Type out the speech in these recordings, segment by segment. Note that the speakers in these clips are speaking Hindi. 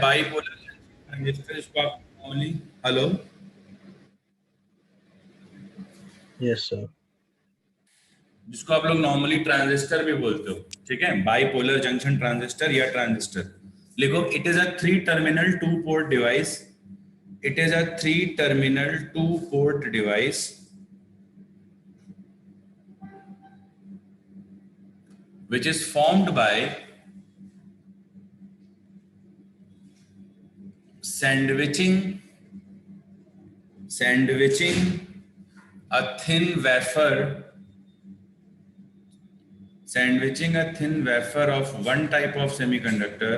बाइपोलर ट्रांजिस्टर, इसको आप नॉर्मली, हेलो, यस सर, जिसको आप लोग नॉर्मली ट्रांजिस्टर भी बोलते हो, ठीक है, बाइपोलर जंक्शन ट्रांजिस्टर या ट्रांजिस्टर लिखो। It is a 3 terminal 2 port device, it is a 3 terminal 2 port device which is formed by sandwiching a thin wafer of one type of semiconductor,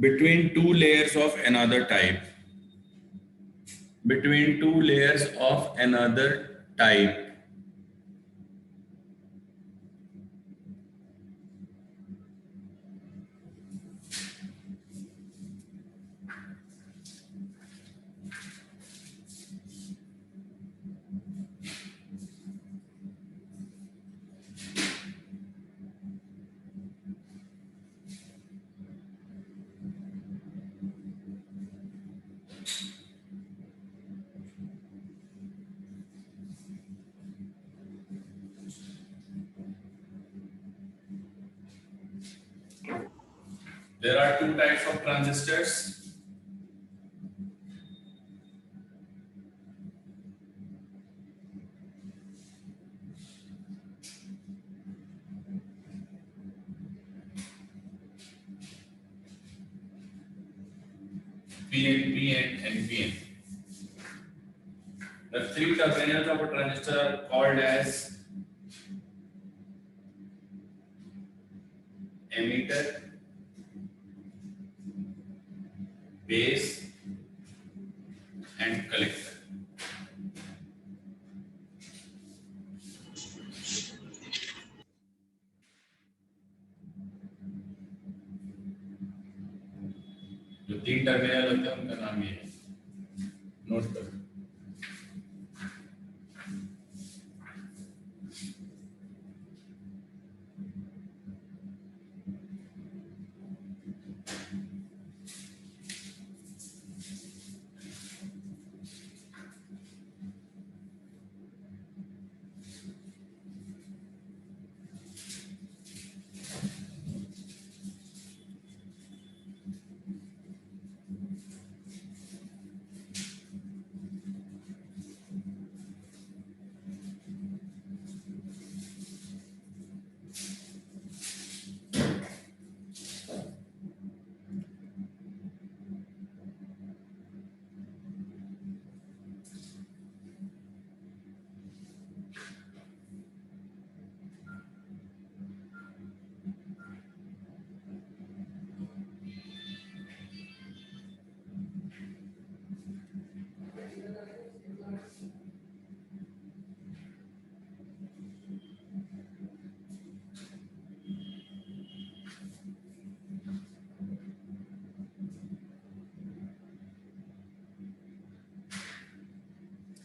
between two layers of another type, There are two types of transistors. PNP and NPN. The three terminals of a transistor are called as emitter, base and collector. जो 3 टर्मिनल होते हैं उनका नाम ये है, नोट करो।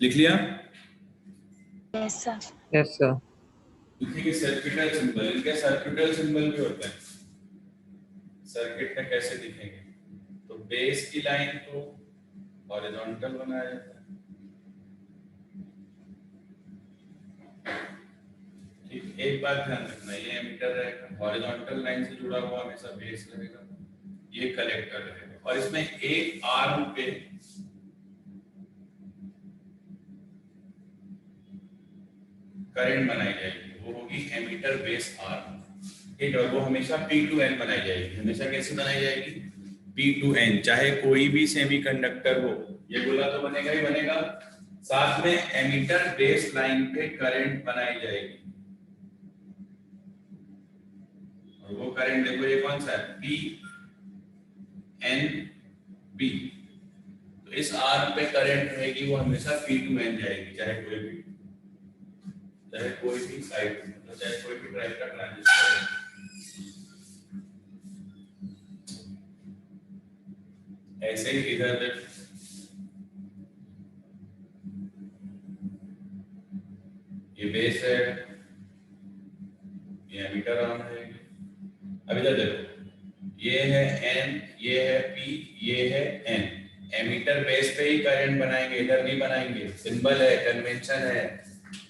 लिख लिया? Yes sir. Yes sir. लिखिए सर्किटल सिंबल, इनके सर्किटल सिंबल भी होते हैं। सर्किट में कैसे दिखेंगे? तो बेस की लाइन को हॉरिजॉन्टल बनाया जाता है, ठीक। एक बात ध्यान रखना, ये एमीटर रहेगा, हॉरिजॉन्टल लाइन से जुड़ा हुआ हमेशा बेस रहेगा, ये कलेक्टर रहेगा, और इसमें एक आर्म पे करंट बनाई जाएगी, वो होगी एमीटर बेस आर्म, ठीक है। और वो हमेशा P2N बनाई जाएगी। हमेशा कैसे बनाई जाएगी? P2N। चाहे कोई भी सेमीकंडक्टर हो, ये गोला तो बनेगा ही बनेगा, साथ में एमीटर बेस लाइन पे करंट बनाई जाएगी, और वो करंट देखो ये कौन सा है? PNP। तो इस आर्म पे करंट रहेगी, वो हमेशा P2N जाएगी, चाहे कोई भी साइड, मतलब चाहे कोई भी टाइप का ट्रांजिस्टर है। ऐसे ही इधर ये बेस है, ये एमीटर आर्म है। अब इधर देखो, ये है एन, ये है पी, ये है एन। एमीटर बेस पे ही करंट बनाएंगे, इधर नहीं बनाएंगे। सिंबल है, कन्वेंशन है,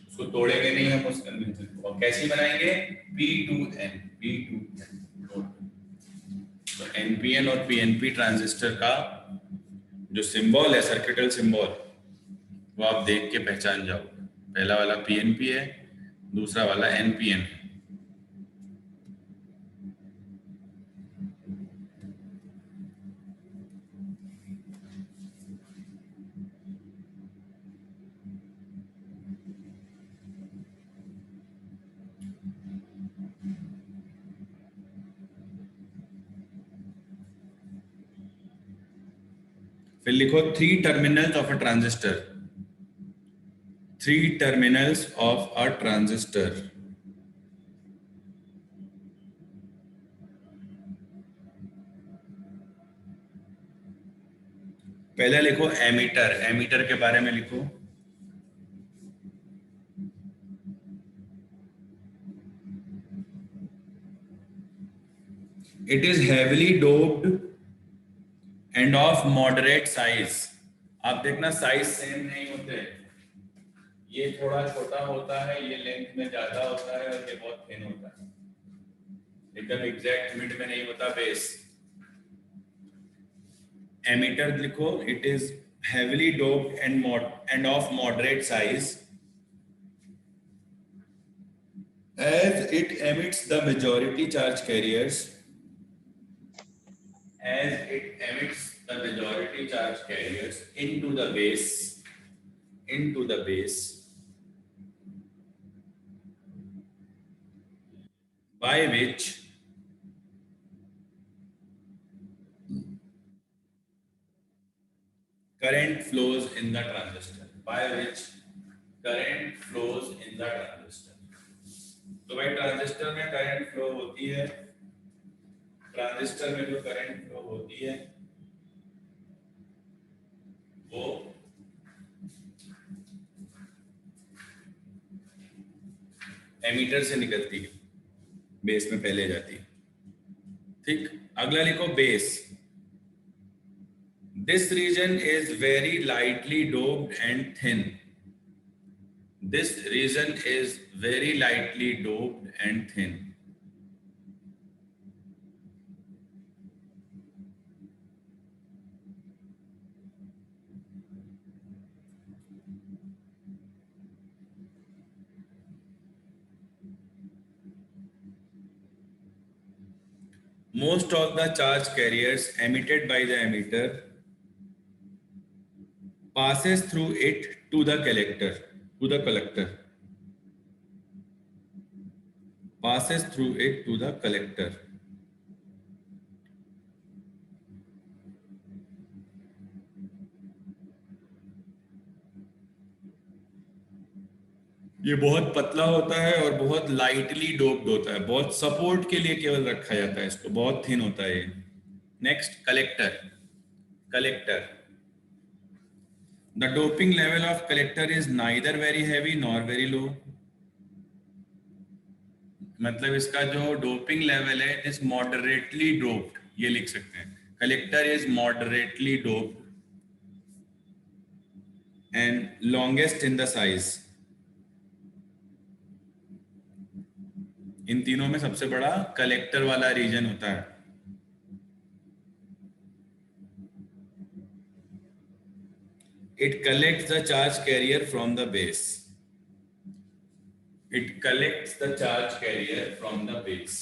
उसको तोड़ेंगे नहीं हम उस कन्वेंशन को। और कैसे बनाएंगे? P to N, P to N. तो एनपीएन और पीएनपी ट्रांजिस्टर का जो सिंबल है, सर्किटल सिंबल, वो आप देख के पहचान जाओ। पहला वाला पीएनपी है, दूसरा वाला एनपीएन है। फिर लिखो 3 terminals of a transistor. 3 terminals of a transistor. पहले लिखो एमीटर। एमीटर के बारे में लिखो। It is heavily doped end of moderate size. आप देखना साइज सेम नहीं होते, ये थोड़ा छोटा होता है, ये लेंथ में ज्यादा होता है, और ये बहुत थिन होता है, एकदम एग्जैक्ट मिड में नहीं होता बेस। एमीटर लिखो, it is heavily doped and of moderate size as it emits the majority charge carriers, into the base by which current flows in the transistor, तो भाई ट्रांजिस्टर में करंट फ्लो होती है। ट्रांजिस्टर में जो करंट फ्लो होती है वो एमीटर से निकलती है, बेस में पहले जाती है। ठीक, अगला लिखो base. This region is very lightly doped and thin. This region is very lightly doped and thin. Most of the charge carriers emitted by the emitter passes through it to the collector. Passes through it to the collector. ये बहुत पतला होता है और बहुत लाइटली डोप्ड होता है, बहुत सपोर्ट के लिए केवल रखा जाता है इसको, बहुत थिन होता है ये। Next, collector. The doping level of collector is neither very heavy nor very low. मतलब इसका जो डोपिंग लेवल है, इट इज मॉडरेटली डोप्ड, ये लिख सकते हैं। Collector is moderately doped and longest in the size. इन तीनों में सबसे बड़ा कलेक्टर वाला रीजन होता है। It collects the charge carrier from the base.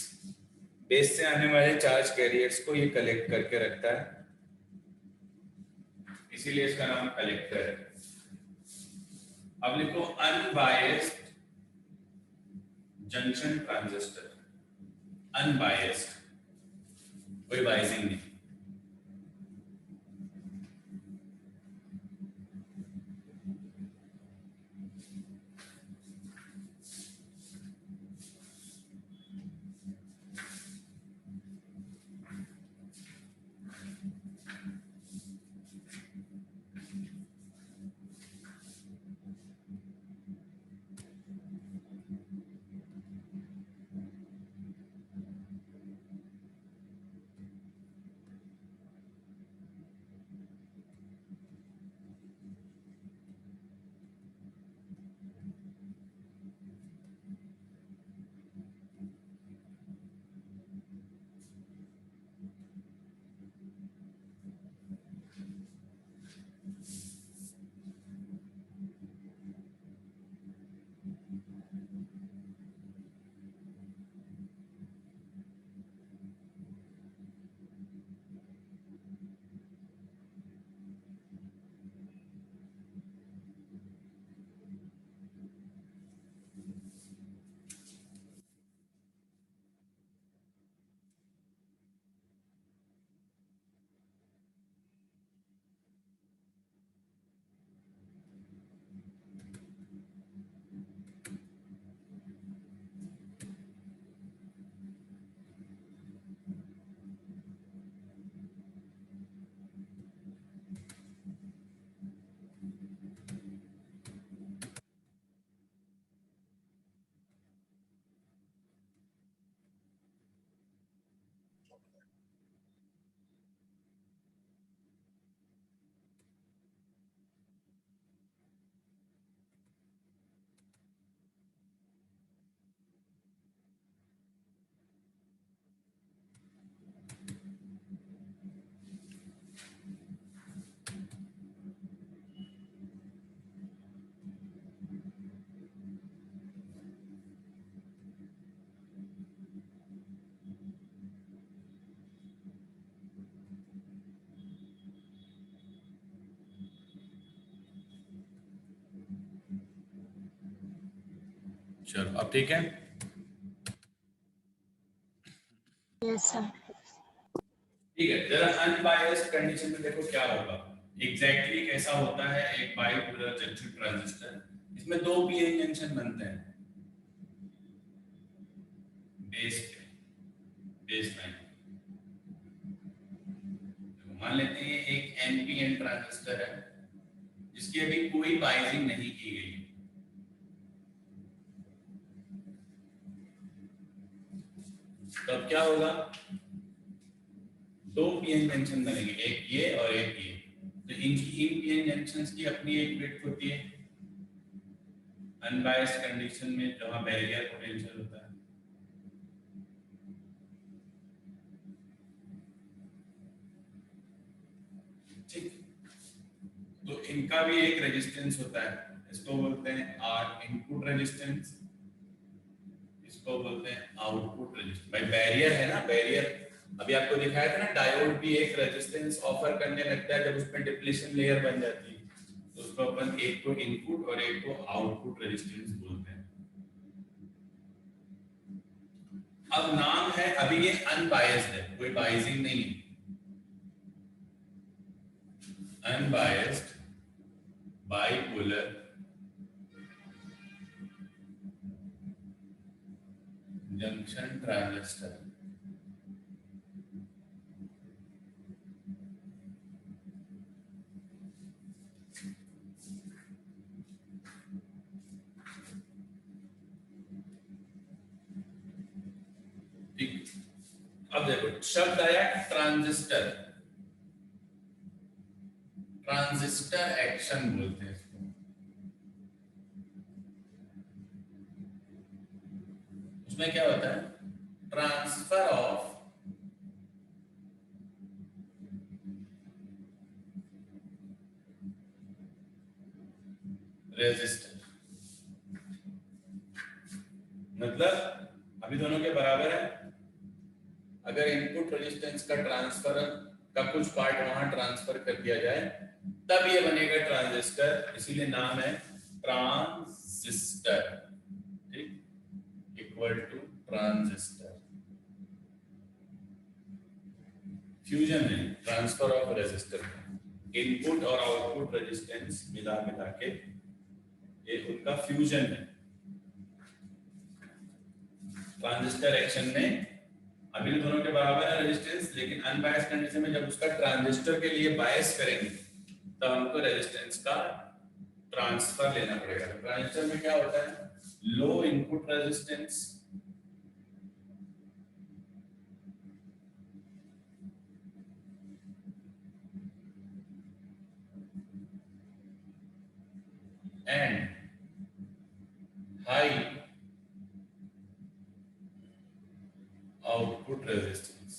Base से आने वाले चार्ज कैरियर्स को ये कलेक्ट करके रखता है, इसीलिए इसका नाम कलेक्टर है। अब लिखो अनबायस्ड जंक्शन ट्रांजिस्टर। अनबायस्ड, कोई बायसिंग नहीं। चलो अब ठीक है। Yes, sir. ठीक है, जरा अनबायस्ड कंडीशन में देखो क्या होगा। एग्जैक्टली कैसा होता है एक बाइपोलर जंक्शन ट्रांजिस्टर। इसमें दो पीएन जंक्शन बनते हैं बेस पे, बेस लाइन। मान लेते हैं एक एनपीएन ट्रांजिस्टर है जिसकी अभी कोई बाइजिंग नहीं की गई। तो अब क्या होगा, दो पीएन जंक्शन बनेंगे, एक ये और एक ये। तो इनकी इन पीएन जंक्शंस की अपनी एक विड्थ होती है अनबायस्ड कंडीशन में जहां बैरियर पोटेंशियल होता है। ठीक, तो इनका भी एक रेजिस्टेंस होता है, इसको बोलते हैं आर इनपुट रेजिस्टेंस, इसको बोलते हैं आउटपुट रेजिस्टेंस। भाई बैरियर है ना, बैरियर अभी आपको दिखाया था ना, डायोड भी एक रेजिस्टेंस ऑफर करने लगता है जब उसमें डिप्लीशन लेयर बन जाती है। तो उसको अपन एक को इनपुट और एक को आउटपुट रेजिस्टेंस बोलते हैं। अब नाम है, अभी ये अनबायस्ड है, कोई बाइजिंग नहीं है। Unbiased bipolar junction transistor. ठीक, अब देखो शब्द आया ट्रांजिस्टर, ट्रांजिस्टर एक्शन बोलते हैं इसको। उसमें क्या होता है, ट्रांसफर ऑफ रेजिस्टर। मतलब अभी दोनों के बराबर है, अगर इनपुट रेजिस्टेंस का ट्रांसफर का कुछ पार्ट वहां ट्रांसफर कर दिया जाए तब ये बनेगा ट्रांजिस्टर, इसीलिए नाम है ट्रांजिस्टर। ठीक, इक्वल टू ट्रांजिस्टर। फ्यूजन है, ट्रांसफर ऑफ रेजिस्टर, इनपुट और आउटपुट रेजिस्टेंस मिला के ये उनका फ्यूजन है। ट्रांजिस्टर एक्शन में अभी दोनों के बराबर है रेजिस्टेंस, लेकिन अनबायस्ड कंडीशन में जब उसका ट्रांजिस्टर के लिए बायस करेंगे तब हमको रेजिस्टेंस का ट्रांसफर लेना पड़ेगा। ट्रांजिस्टर में क्या होता है, low input resistance and high output resistance.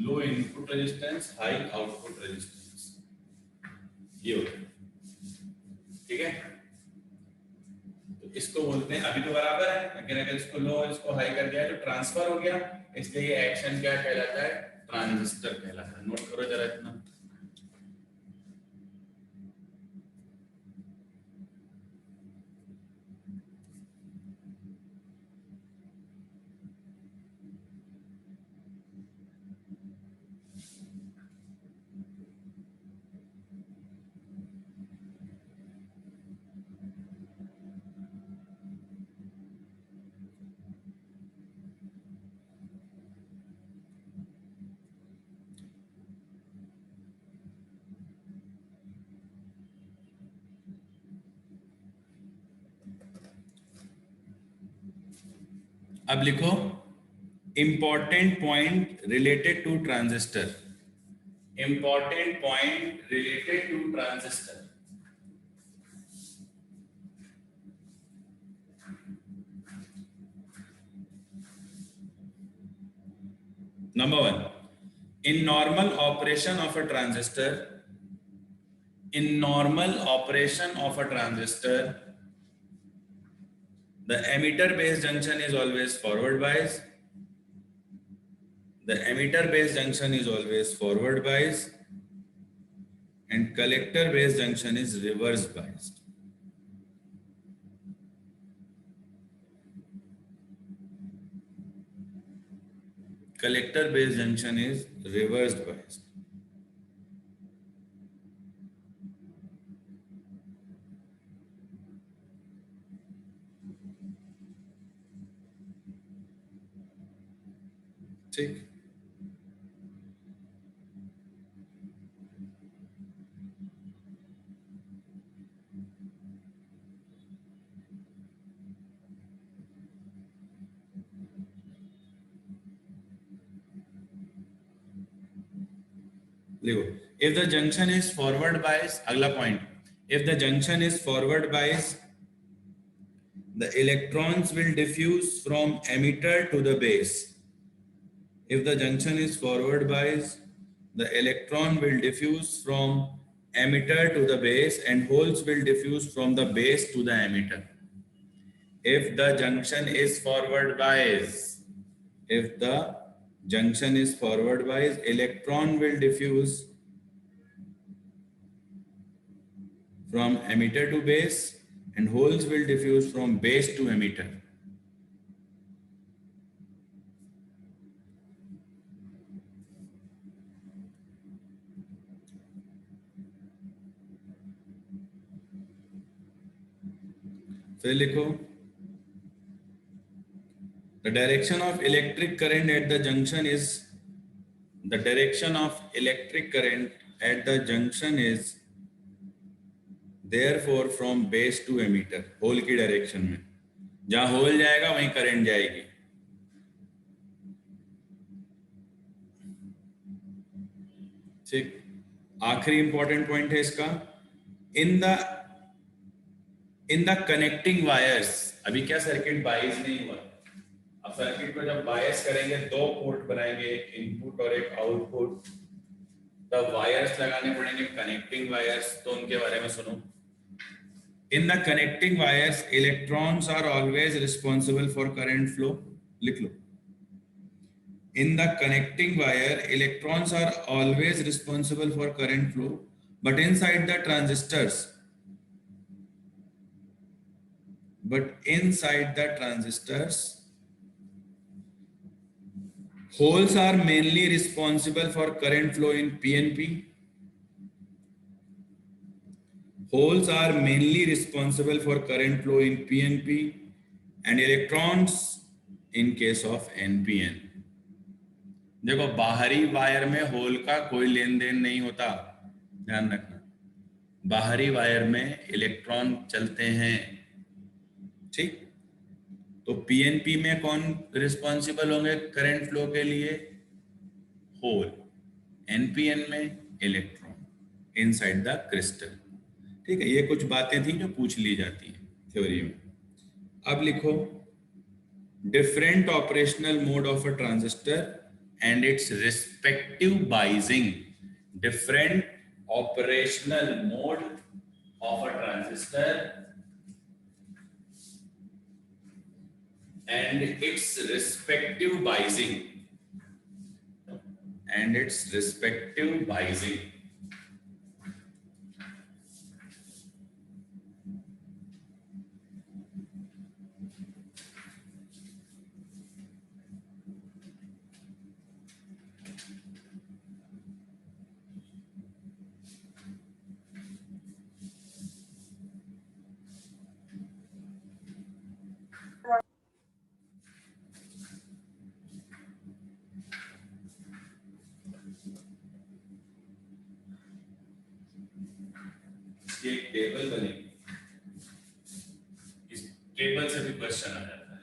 Low input resistance, high output resistance. ये हो गया, ठीक है। तो इसको बोलते हैं, अभी तो बराबर है, लेकिन अगर इसको लो और इसको हाई कर दिया तो ट्रांसफर हो गया, इसलिए ये एक्शन क्या कहलाता है, ट्रांजिस्टर कहलाता है। नोट करो जरा इतना। अब लिखो important point related to transistor, important point related to transistor. Number one, in normal operation of a transistor, in normal operation of a transistor, the emitter base junction is always forward bias. The emitter base junction is always forward bias, and collector base junction is reverse biased. Collector base junction is reversed biased. ठीक, देखो, if the junction is forward bias, अगला point, if the junction is forward bias, the electrons will diffuse from emitter to the base. If the junction is forward bias, the electron will diffuse from emitter to the base and holes will diffuse from the base to the emitter. If the junction is forward bias, if the junction is forward bias, electron will diffuse from emitter to base and holes will diffuse from base to emitter. फिर लिखो, the direction of electric current at the junction is, the direction of electric current at the junction is therefore from base to emitter, hole की डायरेक्शन में, जहां होल जाएगा वहीं करंट जाएगी। ठीक, आखिरी इंपॉर्टेंट पॉइंट है इसका, इन द कनेक्टिंग वायर्स, अभी क्या सर्किट बायस नहीं हुआ, अब सर्किट को जब बायस करेंगे, दो पोर्ट बनाएंगे, इनपुट और एक आउटपुट, तब वायर्स लगाने पड़ेंगे, कनेक्टिंग वायर्स, तो उनके बारे में सुनो। In the connecting wires electrons are always responsible for current flow, लिख लो। In the connecting wire, electrons are always responsible for current flow, but inside the transistors, holes are mainly responsible for current flow in PNP. Holes are mainly responsible for current flow in PNP and electrons in case of NPN. देखो, बाहरी वायर में होल का कोई लेन देन नहीं होता, ध्यान रखना। बाहरी वायर में इलेक्ट्रॉन चलते हैं, ठीक। तो पीएनपी में कौन रिस्पॉन्सिबल होंगे करंट फ्लो के लिए? होल। एनपीएन में इलेक्ट्रॉन इनसाइड द क्रिस्टल, ठीक है। ये कुछ बातें थी जो पूछ ली जाती हैं थ्योरी में। अब लिखो, different operational mode of a transistor and its respective biasing, different operational mode of a transistor and its respective biasing ये एक टेबल बनेगी, इस टेबल से भी क्वेश्चन आ जाता है।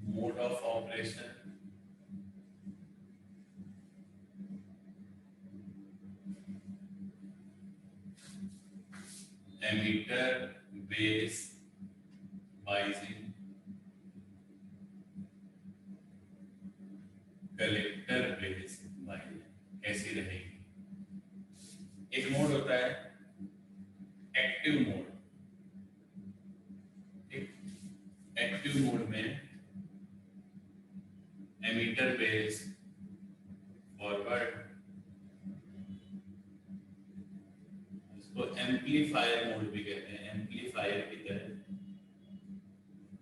Mode of operation, emitter base biasing, collector base biasing ऐसी रहेगी। एक मोड होता है एक्टिव मोड। एक्टिव मोड में एमीटर बेस फॉरवर्ड, इसको एम्पलीफायर मोड भी कहते हैं, एम्पलीफायर की तरह।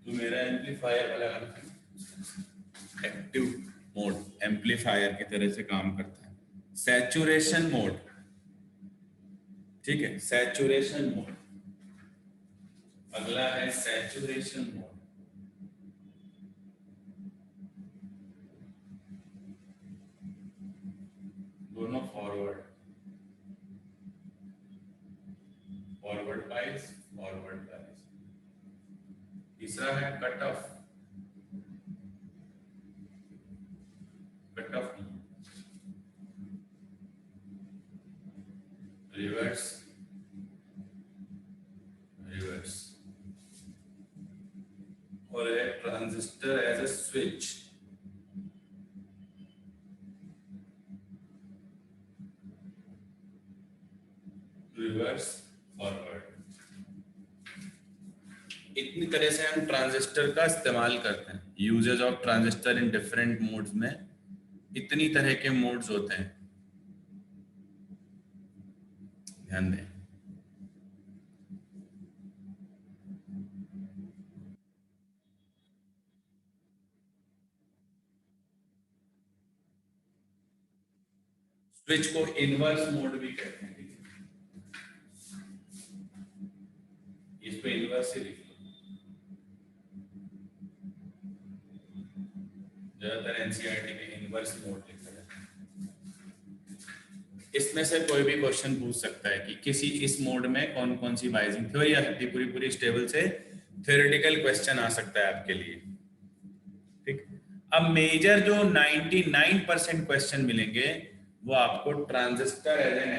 तो मेरा एम्पलीफायर वाला एक्टिव मोड एम्पलीफायर की तरह से काम करता है। सैचुरेशन मोड, ठीक है, सैचुरेशन मोड। अगला है सैचुरेशन मोड। दोनों फॉरवर्ड बाइस। तीसरा है कट ऑफ रिवर्स और है transistor as a switch. Reverse forward. इतनी तरह से हम ट्रांजिस्टर का इस्तेमाल करते हैं। Uses of transistor in different modes में इतनी तरह के मोड्स होते हैं, ध्यान दें। स्विच को इनवर्स मोड भी कहते हैं। इसको इनवर्स से लिख लो, ज्यादातर एनसीईआरटी में इनवर्स मोड लिखा जाता है। इसमें से कोई भी क्वेश्चन पूछ सकता है कि किसी इस मोड में कौन कौन सी बाइजिंग थ्योरी आ सकती है। पूरी इस टेबल से थ्योरेटिकल क्वेश्चन आ सकता है आपके लिए, ठीक। अब मेजर जो 99% क्वेश्चन मिलेंगे वो आपको ट्रांजिस्टर एज एन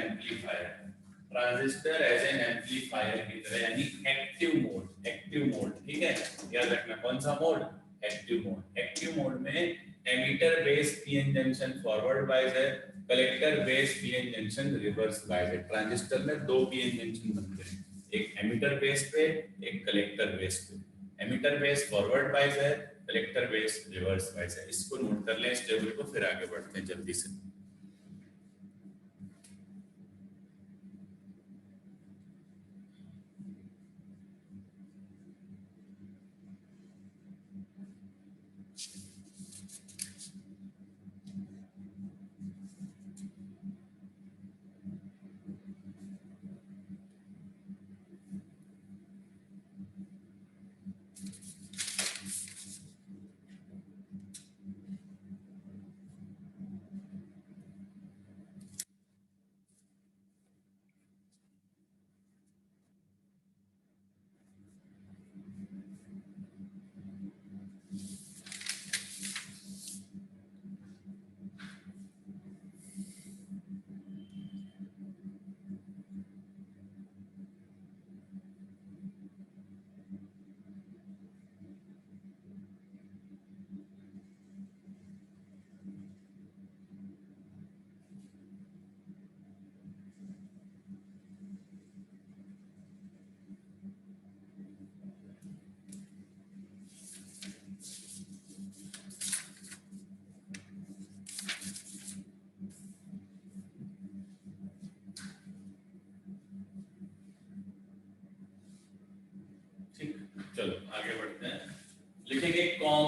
एम्पलीफायर की तरह, यानी एक्टिव मोड, ठीक है। याद रखना कौन सा मोड, एक्टिव मोड में emitter base PN junction forward bias है, collector base PN junction reverse bias है। ट्रांजिस्टर में दो पीएन जंक्शन बनते हैं, एक एमीटर बेस पे, एक कलेक्टर बेस पे। एमीटर बेस फॉरवर्ड बायस है, कलेक्टर बेस रिवर्स बायस है। इसको नोट कर लें इस टेबल को, फिर आगे बढ़ते हैं जल्दी से।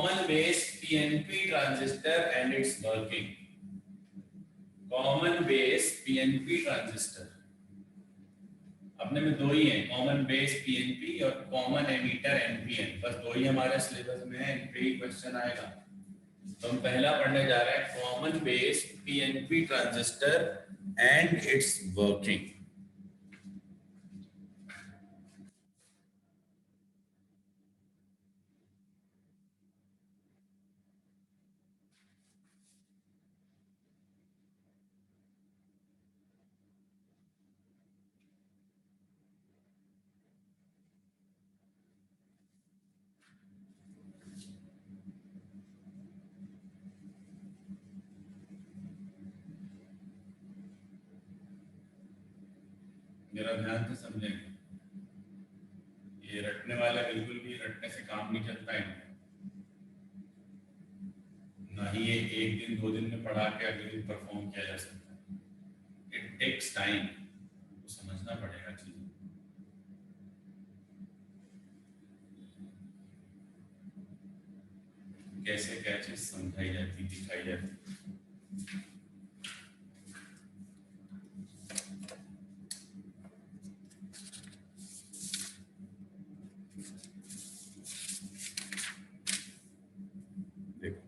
Common base PNP transistor and it's working. Common base PNP transistor, अपने में दो ही हैं, कॉमन बेस पीएनपी और कॉमन एमीटर एनपीएन, बस दो ही हमारे सिलेबस में है, इन पे ही क्वेश्चन आएगा। तो हम पहला पढ़ने जा रहे हैं common base PNP transistor and it's working. मेरा ध्यान से समझेंगे, ये रटने वाला बिल्कुल भी रटने से काम नहीं चलता है, ना ही ये एक दिन दो दिन में पढ़ा के अगले दिन परफॉर्म किया जा सकता है। इट टेक्स टाइम, तो समझना पड़ेगा चीजें। कैसे क्या चीज समझाई जाती, दिखाई जाती। देखो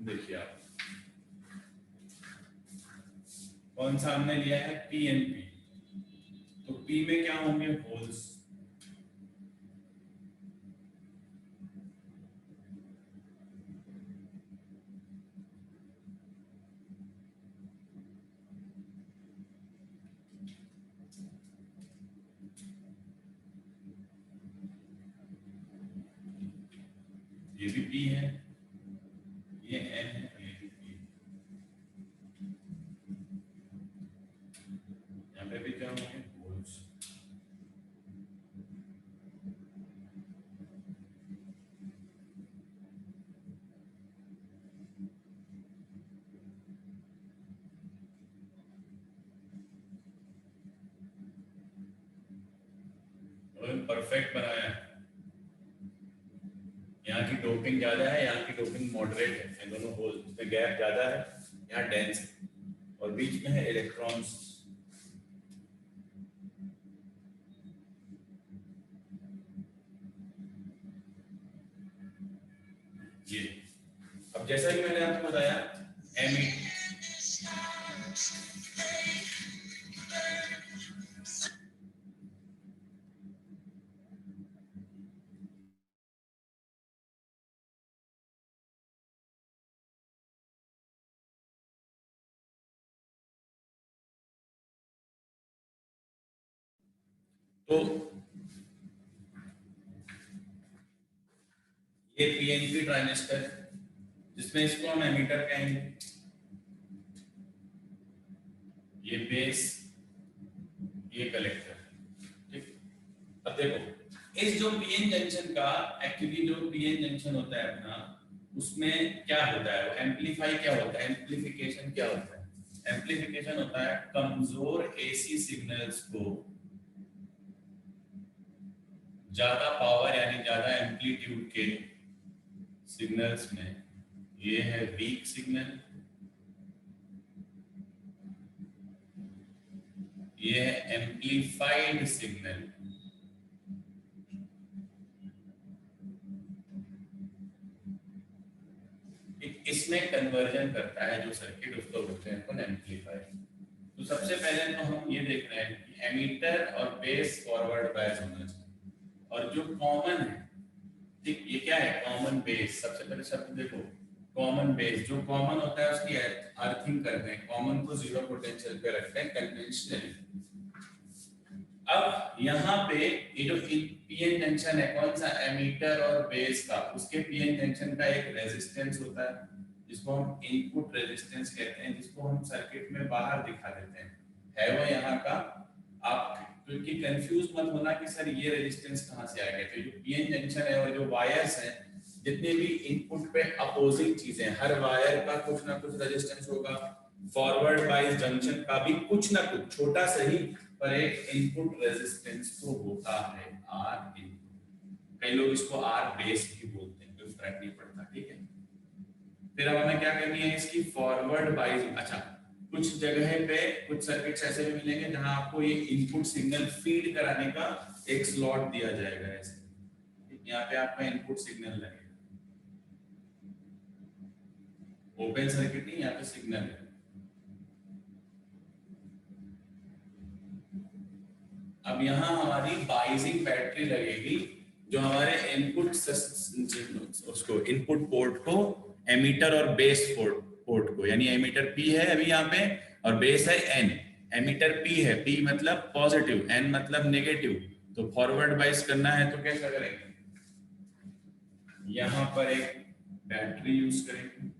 देखिए आप कौन सा हमने लिया है, पीएनपी, तो पी में क्या होंगे, होल्स। ये भी पी है, ये एन है, ये भी पी है। यहाँ पे भी क्या होंगे, होल्स। परफेक्ट बनाया है। यहाँ की डोपिंग ज्यादा है, यहाँ की डोपिंग मॉडरेट है, इन दोनों होल में गैप ज्यादा है, यहाँ डेंस है, और बीच में है इलेक्ट्रॉन्स। ये अब जैसा कि मैंने आपको बताया, एमी तो ये पीएनपी ट्रांजिस्टर, जिसमें इसको हम एमीटर कहेंगे, ये बेस, ये कलेक्टर। ठीक, अब देखो इस जो पीएन जंक्शन का, एक्चुअली जो पीएन जंक्शन होता है अपना, उसमें क्या होता है, एम्पलीफाई क्या होता है, एम्पलीफिकेशन क्या होता है। एम्पलीफिकेशन होता है कमजोर एसी सिग्नल्स को ज्यादा पावर यानी ज्यादा एम्पलीट्यूड के सिग्नल्स में, ये है वीक सिग्नल, ये है एम्पलीफाइड सिग्नल, इसमें कन्वर्जन करता है जो सर्किट, उसको बोलते हैं अपन एम्पलीफायर। तो सबसे पहले तो हम ये देख रहे हैं कि एमीटर और बेस फॉरवर्ड बायस होना चाहिए, और जो कॉमन है, ठीक, ये क्या है, कॉमन बेस। सबसे पहले शब्द देखो, कॉमन बेस, जो कॉमन होता है उसकी अर्थिंग करते हैं, कॉमन को जीरो पोटेंशियल पे रखते हैं कन्वेंशनली। अब यहाँ पे ये जो पीएन जंक्शन है, कौन सा, एमीटर और बेस का, उसके पीएन जंक्शन का एक रेजिस्टेंस होता है जिसको हम इनपुट रेजिस्टेंस कहते हैं, जिसको हम सर्किट में बाहर दिखा देते हैं, है वो यहाँ का। आप क्योंकि कंफ्यूज मत होना कि सर ये रेजिस्टेंस कहाँ से आएगा, तो जो पीएन जंक्शन है और जो वायर्स हैं जितने भी इनपुट पे अपोजिंग चीजें, हर वायर का कुछ ना कुछ रेजिस्टेंस होगा, फॉरवर्ड बाइस जंक्शन का भी कुछ ना कुछ छोटा सही पर एक इनपुट रेजिस्टेंस तो होता है, आर इन। कई लोग इसको आर बेस भी बोलते हैं, कोई फर्क नहीं पड़ता, ठीक है। फिर अब हमें क्या करनी है इसकी फॉरवर्ड बाइस। अच्छा, कुछ जगह पे कुछ सर्किट्स ऐसे भी मिलेंगे जहां आपको ये इनपुट सिग्नल फीड कराने का एक स्लॉट दिया जाएगा ऐसे, यहाँ पे आपका इनपुट सिग्नल लगेगा, ओपन सर्किट नहीं, यहाँ पे सिग्नल है। अब यहाँ हमारी बाइजिंग बैटरी लगेगी जो हमारे इनपुट उसको इनपुट पोर्ट को एमीटर और बेस पोर्ट को, यानी एमीटर P है अभी यहाँ पे और बेस है N। एमीटर P है, P मतलब पॉजिटिव, N मतलब नेगेटिव, तो फॉरवर्ड बाइस करना है तो कैसा करेंगे, यहाँ पर एक बैटरी यूज करेंगे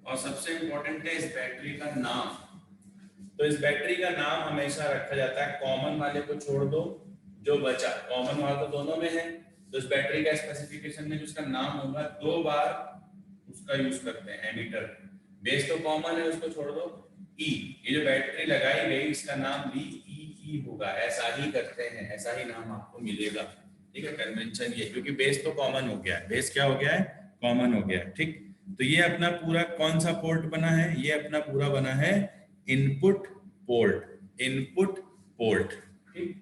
और सबसे इंपॉर्टेंट है इस बैटरी का नाम। तो इस बैटरी का नाम हमेशा रखा जाता है, कॉमन वाले को छोड़ दो, जो बचा कॉमन वाला तो दोनों में है, तो इस बैटरी का स्पेसिफिकेशन में जो उसका नाम होगा 2 बार उसका यूज करते हैं एमीटर। बेस तो कॉमन है, उसको छोड़ दो, ई, ये जो बैटरी लगाई गई इसका नाम भी ई होगा, ऐसा ही करते हैं, ऐसा ही नाम आपको मिलेगा, ठीक है। कन्वेंशन ये, क्योंकि बेस तो कॉमन हो गया है, बेस क्या हो गया है, कॉमन हो गया है, ठीक। तो ये अपना पूरा कौन सा पोर्ट बना है, ये अपना पूरा बना है इनपुट पोर्ट, इनपुट पोर्ट, ठीक,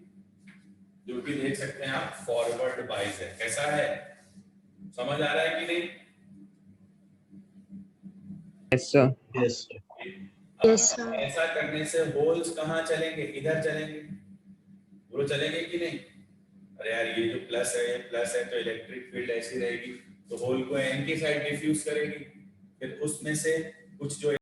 जो कि देख सकते हैं आप फॉरवर्ड बाइस है। कैसा है, समझ आ रहा है कि नहीं? Yes, sir. Yes, sir. Yes, sir. ऐसा करने से होल्स कहाँ चलेंगे, इधर चलेंगे, वो चलेंगे कि नहीं? अरे यार ये जो प्लस है तो इलेक्ट्रिक फील्ड ऐसी रहेगी, तो होल को एन की साइड डिफ्यूज करेगी, फिर उसमें से कुछ जो